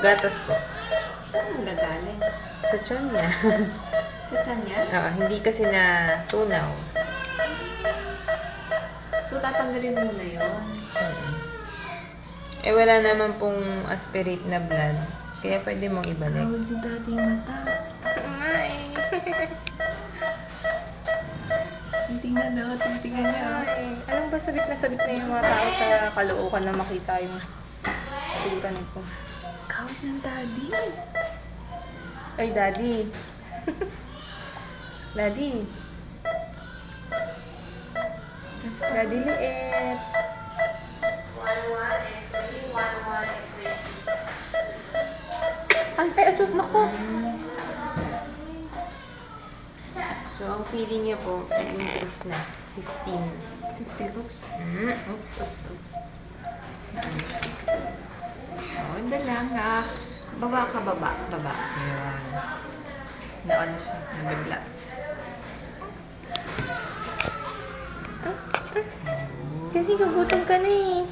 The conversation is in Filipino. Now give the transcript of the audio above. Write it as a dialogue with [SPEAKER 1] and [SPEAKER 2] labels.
[SPEAKER 1] Gatas ko.
[SPEAKER 2] Saan mo gagaling?
[SPEAKER 1] Sa tiyan niya.
[SPEAKER 2] Sa tiyan niya?
[SPEAKER 1] Oo, hindi kasi na tunaw.
[SPEAKER 2] So, tatanggalin mo na yun.
[SPEAKER 1] Eh, wala naman pong aspirate na blood. Kaya pwede mong ibalik.
[SPEAKER 2] Tawag ni Daddy yung mata.
[SPEAKER 1] Ay.
[SPEAKER 2] Tingnan na, tingnan niya.
[SPEAKER 1] Anong ba sabit na yung mga tao sa Caloocan na makita yung tsura nito?
[SPEAKER 2] Kawit ng Daddy.
[SPEAKER 1] Ay, Daddy. Daddy. Daddy liit.
[SPEAKER 2] Ay, atso, naku.
[SPEAKER 1] So, ang feeling niya po, nag-increase na. 15.
[SPEAKER 2] 50, oops. Oops. Oh, hindi lang, ha. Baba ka, baba. Yun. Naano siya, nabigla.
[SPEAKER 1] Kasi gugutom ka na eh.